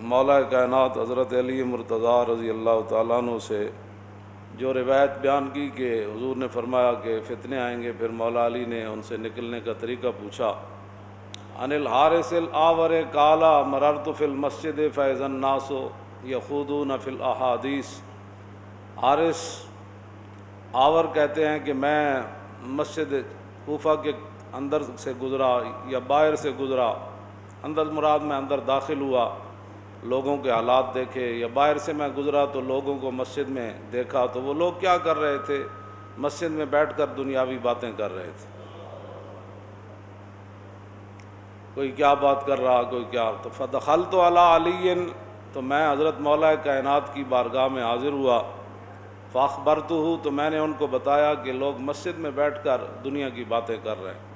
مولا کائنات حضرت علی مرتضیٰ رضی اللہ تعالیٰ عنہ سے جو روایت بیان کی کہ حضور نے فرمایا کہ فتنے آئیں گے، پھر مولا علی نے ان سے نکلنے کا طریقہ پوچھا۔ عن الحارث الآور قال مررت فی المسجد فاذا الناس یخوضون فی الاحادیث۔ حارث آور کہتے ہیں کہ میں مسجد کوفہ کے اندر سے گزرا یا باہر سے گزرا، اندر مراد میں اندر داخل ہوا، لوگوں کے حالات دیکھے، یا باہر سے میں گزرا تو لوگوں کو مسجد میں دیکھا تو وہ لوگ کیا کر رہے تھے، مسجد میں بیٹھ کر دنیاوی باتیں کر رہے تھے، کوئی کیا بات کر رہا، کوئی کیا۔ تو فدخلت علی علی، تو میں حضرت مولا کائنات کی بارگاہ میں حاضر ہوا، فاخبرتہ، تو میں نے ان کو بتایا کہ لوگ مسجد میں بیٹھ کر دنیا کی باتیں کر رہے ہیں۔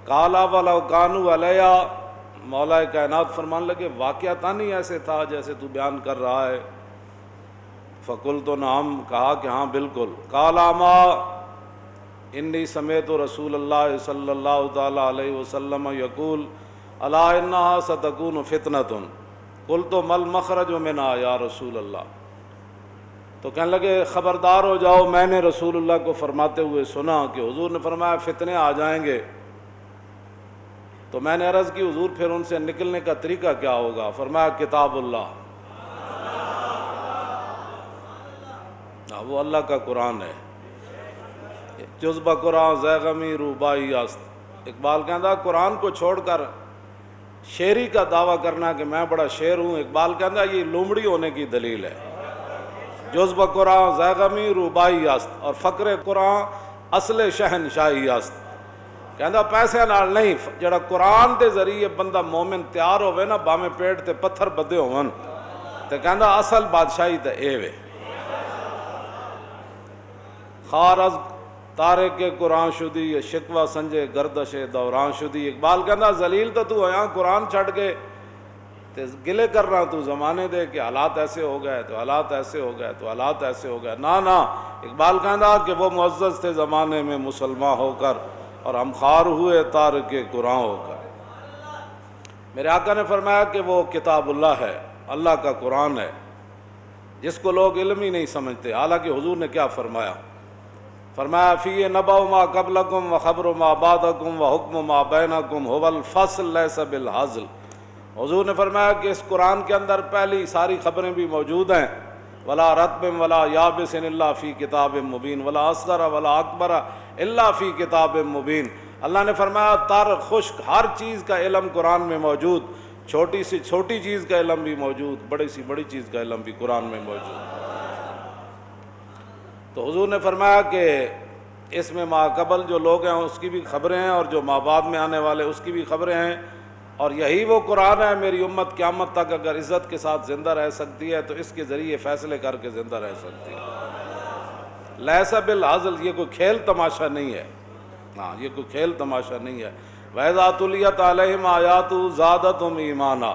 قال ولو کانوا علیہ، مولا کائنات فرمان لگے واقعتاً ہی ایسے تھا جیسے تو بیان کر رہا ہے۔ فقلت نعم، کہا کہ ہاں بالکل۔ قال اما انی سمعت رسول اللہ صلی اللہ تعالی علیہ وسلم یقول الا انہا ستکون فتنۃ، قلت ما المخرج منہا یا رسول اللہ۔ تو کہنے لگے خبردار ہو جاؤ، میں نے رسول اللہ کو فرماتے ہوئے سنا کہ حضور نے فرمایا فتنے آ جائیں گے۔ تو میں نے عرض کی حضور پھر ان سے نکلنے کا طریقہ کیا ہوگا؟ فرمایا کتاب اللہ، وہ اللہ کا قرآن ہے۔ جذبہ قرآن زیغمی روبائی است۔ اقبال کہتا قرآن کو چھوڑ کر شیری کا دعویٰ کرنا کہ میں بڑا شیر ہوں، اقبال کہتا یہ لومڑی ہونے کی دلیل ہے۔ جذبہ قرآن زیغمی روبائی است، اور فقر قرآن اصل شہنشاہی است۔ کہندا پیسے نال نہیں، جڑا قرآن دے ذریعے بندہ مومن تیار ہوئے نا، باویں پیٹ تے پتھر بدے ہون، تے کہندا اصل بادشاہی تے اے وے۔ خار از تارک قرآن شدی، یہ شکوہ سنجے گردش دوران شدی۔ اقبال کہندا ذلیل تو ہویا قرآن چھڑ کے تے گلے کر رہا تو زمانے دے کہ حالات ایسے ہو گئے، تو حالات ایسے ہو گئے، تو حالات ایسے ہو گئے۔ نا اقبال کہندا کہ وہ معزز تھے زمانے میں مسلمان ہو کر، اور ہم خار ہوئے تارک قرآن ہو کر۔ میرے آقا نے فرمایا کہ وہ کتاب اللہ ہے، اللہ کا قرآن ہے، جس کو لوگ علم ہی نہیں سمجھتے۔ حالانکہ حضور نے کیا فرمایا؟ فرمایا فی نبأ ما قبلکم وخبر ما بعدکم وحکم ما بینکم هو الفصل لیس بالہزل۔ حضور نے فرمایا کہ اس قرآن کے اندر پہلی ساری خبریں بھی موجود ہیں، ولا رطب ولا یابس الا فی کتاب مبین ولا اصغر ولا اکبر الا فی کتاب مبین۔ اللہ نے فرمایا تر خشک ہر چیز کا علم قرآن میں موجود، چھوٹی سی چھوٹی چیز کا علم بھی موجود، بڑی سی بڑی چیز کا علم بھی قرآن میں موجود۔ تو حضور نے فرمایا کہ اس میں ما قبل جو لوگ ہیں اس کی بھی خبریں ہیں، اور جو ما بعد میں آنے والے اس کی بھی خبریں ہیں، اور یہی وہ قرآن ہے میری امت قیامت تک اگر عزت کے ساتھ زندہ رہ سکتی ہے تو اس کے ذریعے فیصلے کر کے زندہ رہ سکتی ہے۔ لیس بالہزل، یہ کوئی کھیل تماشا نہیں ہے، ہاں یہ کوئی کھیل تماشا نہیں ہے۔ وَإِذَا تُلِيَتْ عَلَيْهِمْ آيَاتُهُ زَادَتْهُمْ ایمانا۔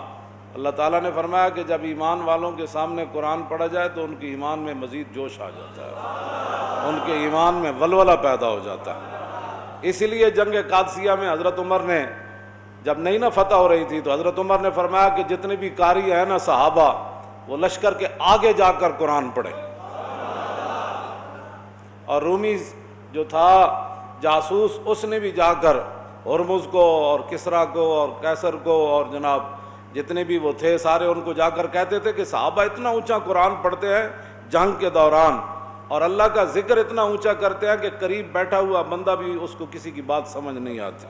اللہ تعالیٰ نے فرمایا کہ جب ایمان والوں کے سامنے قرآن پڑھا جائے تو ان کے ایمان میں مزید جوش آ جاتا ہے، ان کے ایمان میں ولولہ پیدا ہو جاتا ہے۔ اسی لیے جنگ قادسیہ میں حضرت عمر نے جب نئی نہ فتح ہو رہی تھی تو حضرت عمر نے فرمایا کہ جتنے بھی قاری ہیں نا صحابہ، وہ لشکر کے آگے جا کر قرآن پڑھے۔ اور رومی جو تھا جاسوس، اس نے بھی جا کر ہرمز کو اور کسریٰ کو اور قیصر کو اور جناب جتنے بھی وہ تھے سارے، ان کو جا کر کہتے تھے کہ صحابہ اتنا اونچا قرآن پڑھتے ہیں جنگ کے دوران، اور اللہ کا ذکر اتنا اونچا کرتے ہیں کہ قریب بیٹھا ہوا بندہ بھی اس کو کسی کی بات سمجھ نہیں آتی۔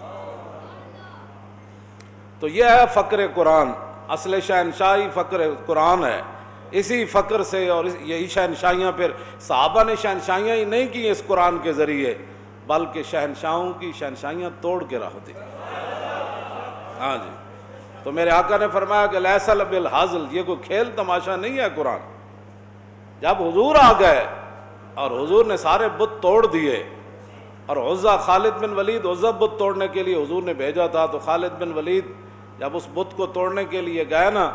تو یہ ہے فقر قرآن، اصل شہنشاہی فقر قرآن ہے۔ اسی فقر سے اور یہی شہنشاہیاں پھر صحابہ نے شہنشاہیاں ہی نہیں کی اس قرآن کے ذریعے، بلکہ شہنشاہوں کی شہنشاہیاں توڑ کے رکھ دی۔ ہاں جی، تو میرے آقا نے فرمایا کہ لیس بالہزل، یہ کوئی کھیل تماشا نہیں ہے قرآن۔ جب حضور آ گئے اور حضور نے سارے بت توڑ دیے، اور عزا خالد بن ولید عزا بت توڑنے کے لیے حضور نے بھیجا تھا، تو خالد بن ولید جب اس بت کو توڑنے کے لیے گئے نا،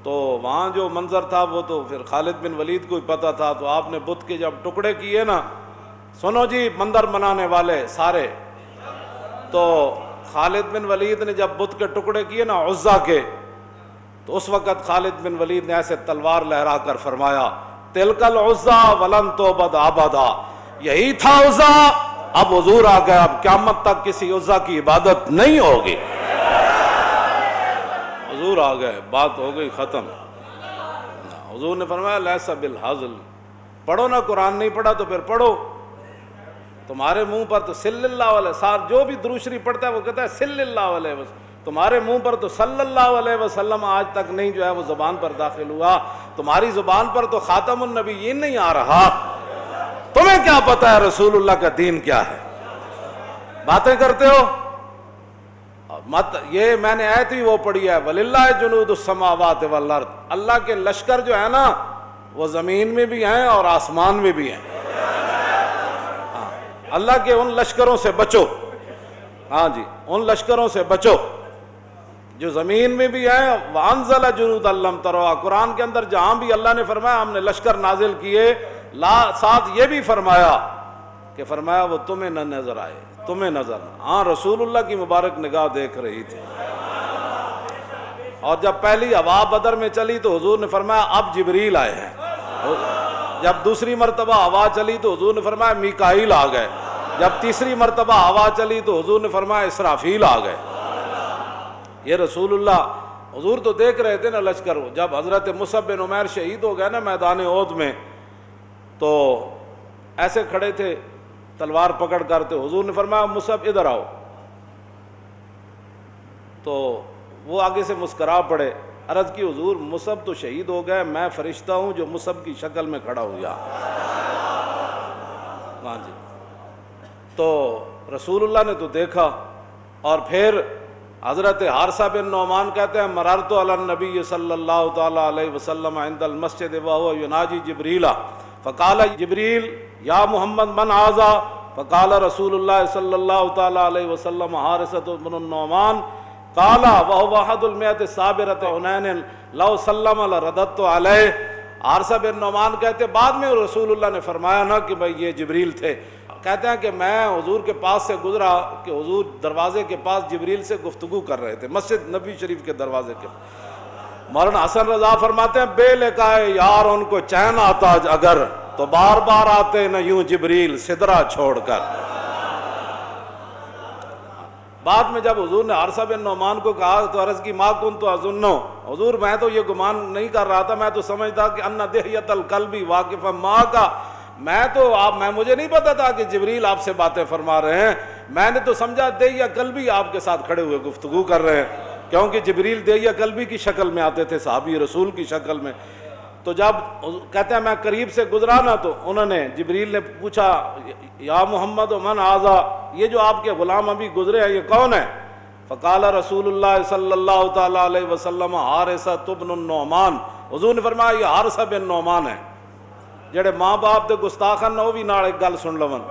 تو وہاں جو منظر تھا وہ تو پھر خالد بن ولید کو ہی پتہ تھا۔ تو آپ نے بت کے جب ٹکڑے کیے نا، سنو جی مندر بنانے والے سارے، تو خالد بن ولید نے جب بت کے ٹکڑے کیے نا عزا کے، تو اس وقت خالد بن ولید نے ایسے تلوار لہرا کر فرمایا تلکل عزا ولن توبد آبادا، یہی تھا عزا، اب حضور آ گیا، اب قیامت تک کسی عزا کی عبادت نہیں ہوگی۔ حضور آ گئے، بات ہو گئی ختم۔ حضور نے فرمایا لیسا بالحزل، پڑھو نا، قرآن نہیں پڑھا تو پھر پڑھو، تمہارے منہ پر تو صلی اللہ علیہ وسلم، جو بھی درود شریف پڑھتا ہے وہ کہتا ہے صلی اللہ علیہ وسلم، تمہارے منہ پر تو صلی اللہ علیہ وسلم آج تک نہیں جو ہے وہ زبان پر داخل ہوا، تمہاری زبان پر تو خاتم النبیین نہیں آ رہا، تمہیں کیا پتا ہے رسول اللہ کا دین کیا ہے، باتیں کرتے ہو مت۔ یہ میں نے آیت بھی وہ پڑھی ہے وَلِلَّهِ جُنُودُ السَّمَاوَاتِ وَالْأَرْضِ، اللہ کے لشکر جو ہے نا وہ زمین میں بھی ہیں اور آسمان میں بھی ہیں، اللہ کے ان لشکروں سے بچو، ہاں جی ان لشکروں سے بچو جو زمین میں بھی ہیں۔ وَأَنزَلَ جُنُودًا لَّمْ تَرَوْهَا، قرآن کے اندر جہاں بھی اللہ نے فرمایا ہم نے لشکر نازل کیے، ساتھ یہ بھی فرمایا کہ فرمایا وہ تمہیں نہ نظر آئے، تمہیں نظر نہ، ہاں رسول اللہ کی مبارک نگاہ دیکھ رہی تھی۔ اور جب پہلی ہوا بدر میں چلی تو حضور نے فرمایا اب جبریل آئے ہیں، جب دوسری مرتبہ ہوا چلی تو حضور نے فرمایا میکائیل آ گئے، جب تیسری مرتبہ ہوا چلی تو حضور نے فرمایا اسرافیل آ گئے۔ یہ رسول اللہ حضور تو دیکھ رہے تھے نا لشکر۔ جب حضرت مصعب بن عمیر شہید ہو گئے نا میدان احد میں، تو ایسے کھڑے تھے تلوار پکڑ کر، تو حضور نے فرمایا مصعب ادھر آؤ، تو وہ آگے سے مسکرا پڑے، عرض کی حضور مصعب تو شہید ہو گئے، میں فرشتہ ہوں جو مصعب کی شکل میں کھڑا ہوا۔ ہاں جی، تو رسول اللہ نے تو دیکھا۔ اور پھر حضرت حارثہ بن نعمان کہتے ہیں مررت علی النبی صلی اللہ تعالی علیہ وسلم عند المسجد وهو يناجي جبریل فقال جبریل یا محمد من هذا فقال رسول اللہ صلی اللہ تعالی علیہ وسلم حارثہ بن النعمان قال وهو احد المئة الصابرة حنین لو سلم لرددت علیہ۔ حارثہ بن نعمان کہتے بعد میں رسول اللہ نے فرمایا نا کہ بھئی یہ جبریل تھے، کہتے ہیں کہ میں حضور کے پاس سے گزرا کہ حضور دروازے کے پاس جبریل سے گفتگو کر رہے تھے، مسجد نبی شریف کے دروازے کے۔ مولانا حسن رضا فرماتے ہیں بے لکائے یار ان کو چین آتا اگر تو بار بار آتے نہ یوں جبریل سدرہ چھوڑ کر۔ بعد میں جب حضور نے حارثہ بن نعمان کو کہا تو عرض کی ما کنت اظنو، حضور میں تو یہ گمان نہیں کر رہا تھا، میں تو سمجھتا کہ ان دہیت القلب واقف ما کا، میں مجھے نہیں پتا تھا کہ جبریل آپ سے باتیں فرما رہے ہیں، میں نے تو سمجھا دہیہ قلبی آپ کے ساتھ کھڑے ہوئے گفتگو کر رہے ہیں، کیونکہ جبریل دہیہ قلبی کی شکل میں آتے تھے، صحابی رسول کی شکل میں۔ تو جب کہتے ہیں میں قریب سے گزرا نا تو انہوں نے جبریل نے پوچھا یا محمد من ھذا، یہ جو آپ کے غلام ابھی گزرے ہیں یہ کون ہے؟ فقال رسول اللہ صلی اللہ تعالی علیہ وسلم حارثہ بن النعمان، حضور نے فرمایا یہ حارثہ بن نعمان ہے جڑے ماں باپ دے گستاخن نہ، وہ بھی نال ایک گل سن لون۔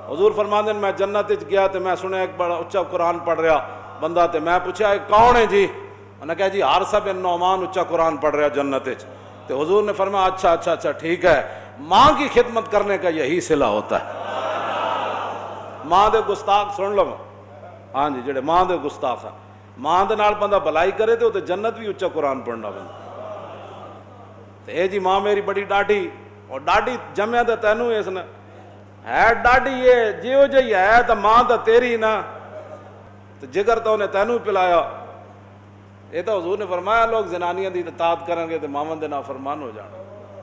حضور فرماندے میں جنت وچ گیا تے میں سنیا ایک بڑا اچا قرآن پڑھ رہا بندہ، تے میں پوچھا یہ کون ہے جی؟ انہوں نے کہا جی حارثہ بن نعمان اچا قرآن پڑھ رہا جنت وچ۔ تے حضور نے فرمایا اچھا ٹھیک ہے، ماں کی خدمت کرنے کا یہی صلہ ہوتا ہے، ماں دے گستاخ سن لو، ہاں جی جڑے ماں دے گستاخ ہیں، ماں دے نال بندہ بھلائی کرے تے جنت بھی اچا قرآن پڑھنا بندہ۔ تے اے جی ماں میری بڑی ڈاڈی، اور ڈاڈی جمع تو تینوں اس نے ہے ڈاڈی یہ جیو جی ہے تو ماں تو تیری نا، تو جگر تو انہیں تینوں پلایا۔ یہ تو حضور نے فرمایا لوگ زنانیاں دی اطاعت کریں گے تو ماون دے نافرمان ہو جان۔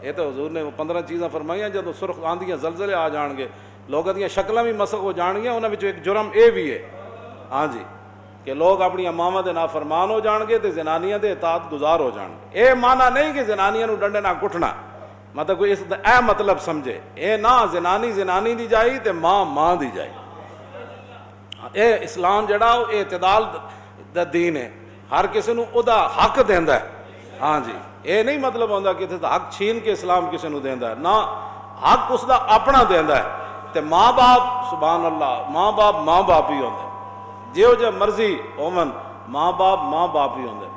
یہ تو حضور نے 15 چیزاں فرمائیاں، جب سرخ آندیاں زلزلے آ جان گے، لوگوں دیاں شکلاں بھی مسخ ہو جان گیا، انہاں وچ ایک جرم اے بھی ہے، ہاں جی کہ لوگ اپنی ماواں دے نافرمان ہو جان گے تے زنانیاں دے اطاعت گزار ہو جان گے۔ اے معنی نہیں کہ زنانیاں نو ڈنڈے نہ کٹنا، مطلب کوئی اس اے مطلب سمجھے، اے نہ زنانی دی جائی تے ماں دی جائی۔ اے اسلام جڑا وہ اعتدال دا دین ہے، ہر کسی نو او دا حق دیندا ہے، ہاں جی اے نہیں مطلب ہوندا کہ حق چھین کے اسلام کسی نو دیندا ہے، نہ حق اس دا اپنا دیندا ہے۔ تے ماں باپ سبحان اللہ ماں باپ ہی ہوندے، جیو جے مرضی ہوون ماں باپ ہی ہوندے۔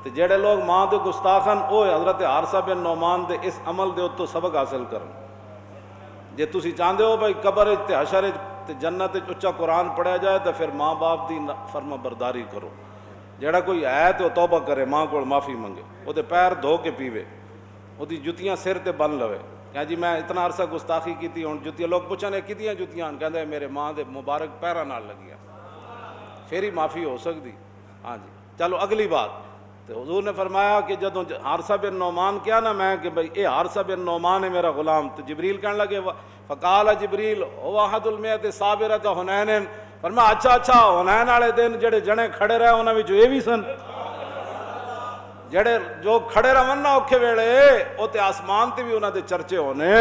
تے جڑے لوگ ماں دے گستاخن او حضرت حارثہ بن نعمان دے اس عمل دے اتوں سبق حاصل کرن۔ جے تسی چاہندے ہو بھائی قبر تے حشر تے جنت اچا قرآن پڑھیا جائے تو پھر ماں باپ دی فرما برداری کرو، جڑا کوئی ہے تو توبہ کرے, ماں کو معافی منگے, وہ پیر دھو کے پیوے, وہ جتیاں سر تے بن لوے کہ جی میں اتنا عرصہ گستاخی کی, ہوں جتیاں لوگ پوچھنے کتیاں جتیاں, کہتے میرے ماں دے مبارک پیراں نال لگیاں, پھر ہی معافی ہو سکتی. ہاں جی چلو اگلی بات. تو حضور نے فرمایا کہ جدوں حارثہ بن نعمان کیا نا میں کہ بھئی اے حارثہ بن نعمان ہے میرا غلام, تو جبریل کہنے لگے فقال جبریل هو احد المئۃ صابرۃ حنین, فرمایا اچھا حنین والے دن جڑے جنے کھڑے رہے انہاں وچ اے وی سن, جڑے جو کھڑے رہن نا اوکھے ویلے او تے آسمان تے بھی انہاں دے چرچے ہونے.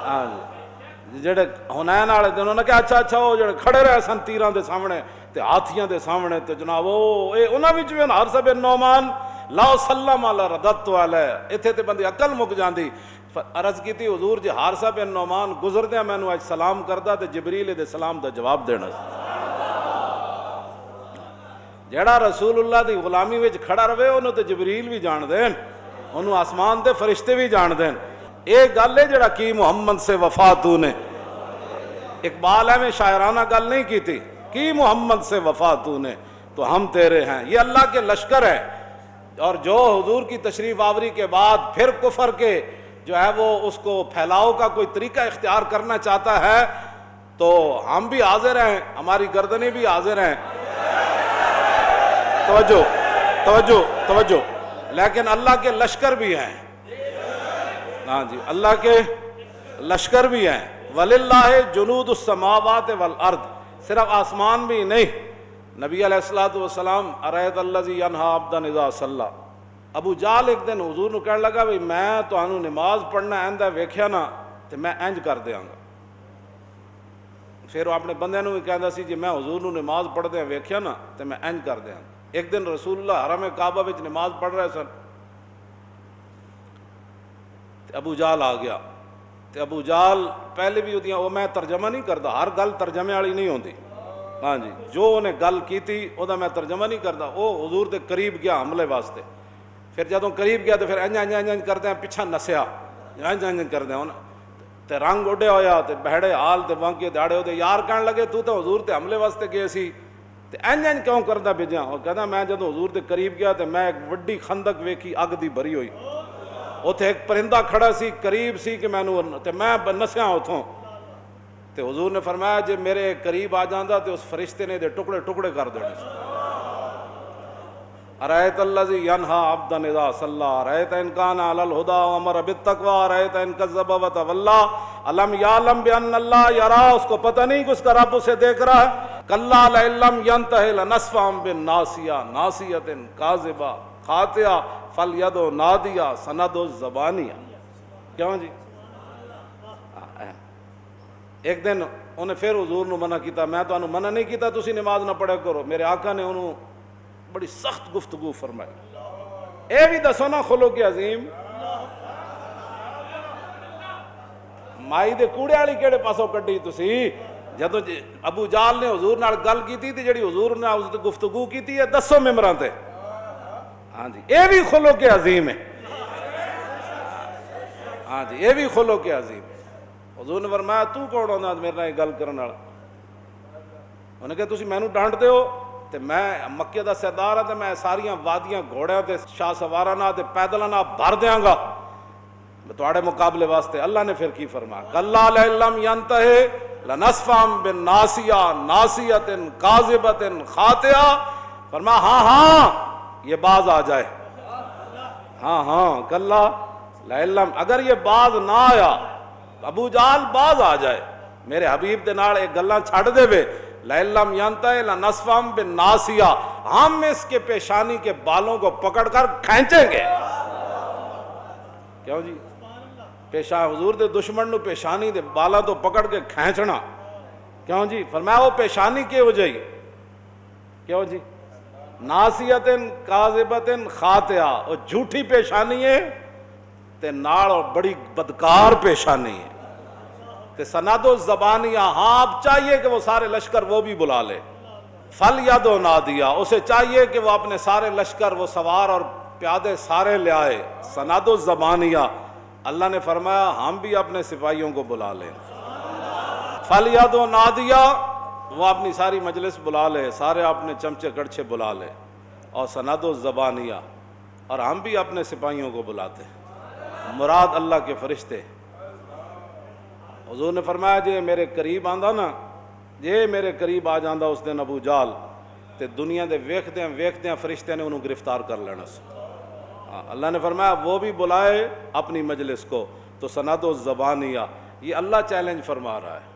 ہاں جی جڑے حنین والے دن انہاں کہ اچھا وہ جڑے کھڑے رہے سن تیراں دے سامنے تے ہاتھیاں دے سامنے, تو جناب اے انہاں وچ وی حارثہ بن نعمان لا سلم علی ردت علیہ. ایتھے تے بندی عقل مک جاندی. عرض کیتی حضور جی حارثہ بن نعمان گزردیاں مینوں اج سلام کردا تے جبریل دے سلام دا جواب دینا سی. جڑا رسول اللہ دی غلامی وچ کھڑا رہے انہوں تے جبریل بھی جان دین, انہوں آسمان دے فرشتے بھی جان دین. اے گل ہے جڑا کی محمد سے وفا تو نے, اقبال ہے میں شاعرانہ گل نہیں کی تھی, کی محمد سے وفا تو نے تو ہم تیرے ہیں. یہ اللہ کے لشکر ہے, اور جو حضور کی تشریف آوری کے بعد پھر کفر کے جو ہے وہ اس کو پھیلاؤ کا کوئی طریقہ اختیار کرنا چاہتا ہے تو ہم بھی حاضر ہیں, ہماری گردنیں بھی حاضر ہیں. توجہ, لیکن اللہ کے لشکر بھی ہیں. ہاں جی اللہ کے لشکر بھی ہیں. وَلِلَّهِ جُنُودُ السَّمَاوَاتِ وَالْأَرْضِ, صرف آسمان بھی نہیں. نبی علیہ الصلوۃ والسلام اَرَأَيْتَ الَّذِي يَنْهَىٰ عَبْدًا إِذَا صَلَّىٰ. ابو جال ایک دن حضور نو کہنے لگا بھئی میں تانوں نماز پڑھنا آئندہ ویکھیا نا تے میں انج کر دیاں گا. پھر وہ اپنے بندے نو بھی کہندا سی جی میں حضور نو نماز پڑھدے ویکھیا نا تے میں انج کر دیاں گا. ایک دن رسول اللہ حرم کعبہ وچ نماز پڑھ رہے سن, ابو جال آ گیا. تے ابو جال پہلے بھی اودیاں وہ میں ترجمہ نہیں کردا, ہر گل ترجمے والی نہیں ہوندی. ہاں جی جو انہیں گل کیتی او دا میں ترجمہ نہیں کردا. او حضور دے قریب گیا حملے واسطے, پھر جدوں قریب گیا تو پھر انج کردے پیچھا نسیا, انج کردے تے رنگ اڈیا ہویا تے بہڑے حال تے بانکے داڑے ہوتے. یار کہنے لگے تو تے حضور تے حملے واسطے گئے سی تے انج کیوں کردا بھیجا. اور کہندا میں جدوں حضور دے قریب گیا تے میں ایک وڈی خندق ویکھی اگ دی بھری ہوئی, اوتھے ایک پرندہ کھڑا سی قریب سی کہ مینوں تے میں نسیا اتھوں. تے حضور نے فرمایا جے میرے قریب آ جاندا تے اس فرشتے نے دے ٹکڑے ٹکڑے کر دینے سی. اَرَأَيْتَ الَّذِي يَنْهَىٰ عَبْدًا إِذَا صَلَّىٰ أَرَأَيْتَ إِنْ كَانَ عَلَى الْهُدَىٰ وَأَمَرَ بِالتَّقْوَىٰ أَرَأَيْتَ إِنْ كَذَّبَ وَتَوَلَّىٰ أَلَمْ يَعْلَمْ بِأَنَّ اللَّهَ يَرَىٰ. اس کو پتہ نہیں کہ اس کا رب اسے دیکھ رہا ہے. كَلَّا لَئِن لَّمْ يَنْتَهِ لَنَسْفَعًا بِالنَّاصِيَةِ نَاصِيَةٍ كَاذِبَةٍ خَاطِئَةٍ فَلْيَدْعُ نَادِيَهُ سَنَدْعُ الزَّبَانِيَةَ. کیوں جی ایک دن انہیں پھر حضور نو منع کیتا, میں تو منع نہیں کیتا تسی نماز نہ پڑھے کرو. میرے آقا نے انہوں بڑی سخت گفتگو فرمائی. اے بھی دسو نا خلق عظیم مائی دے کوڑے والی کیڑے پاسوں کڈی تسی. جدوں ابو جال نے حضور نال گل کیتی تے جڑی حضور نے اس تے گفتگو کیتی ہے دسو ممبراں تے. ہاں جی اے بھی خلق عظیم ہے. ہاں جی اے بھی خلق عظیم ہے. حضور نے فرمایا تو کون ہوندا میرے نال گل کرن والا. انہیں کہ تسی مینوں ڈانٹدے ہو تے میں مکے دا سردار ہاں تے میں ساریاں وادیاں گھوڑیاں تے شاہ سواراں نال تے پیدلاں نال بھر دیاں گا تواڈے مقابلے واسطے. اللہ نے پھر کی فرمایا کلا لئن لم ينتهِ لنسفعا بالناصیہ ناصیۃ کاذبۃ خاطئہ. فرمایا ہاں یہ باز آ جائے. ہاں کلا لئن لم, اگر یہ باز نہ آیا ابو جال باز آ جائے میرے حبیب دے نال ایک گلاں چھڑ دے وے. لئن لم ينتهِ لنسفعا بالناصیہ, ہم اس کے پیشانی کے بالوں کو پکڑ کر کھینچیں گے. کیوں جی حضور دے دشمن نو پیشانی دے بالاں تو پکڑ کے کھینچنا کیوں جی. فرمایا وہ پیشانی کی ہو جائی کیوں جی ناصیۃ کاذبۃ خاطئہ, وہ جھوٹی پیشانی ہے تے نال اور بڑی بدکار پیشانی ہے. تے سناد الزبانیہ, ہاں اب چاہیے کہ وہ سارے لشکر وہ بھی بلا لے. فَلْيَدْعُ نَادِيَهُ, اسے چاہیے کہ وہ اپنے سارے لشکر وہ سوار اور پیادے سارے لے آئے. سناد الزبانیہ, اللہ نے فرمایا ہم بھی اپنے سپاہیوں کو بلا لیں. فَلْيَدْعُ نَادِيَهُ, وہ اپنی ساری مجلس بلا لے, سارے اپنے چمچے کڑچے بلا لے. اور سند الزبانیہ، اور ہم بھی اپنے سپاہیوں کو بلاتے ہیں، مراد اللہ کے فرشتے۔ حضور نے فرمایا جے میرے قریب آندا نا، جے میرے قریب آ جاندہ اس دن ابو جال تے دنیا دے ویکھدیاں فرشتے نے انہوں گرفتار کر لینا سی۔ اللہ نے فرمایا وہ بھی بلائے اپنی مجلس کو، تو سند الزبانیہ، یہ اللہ چیلنج فرما رہا ہے۔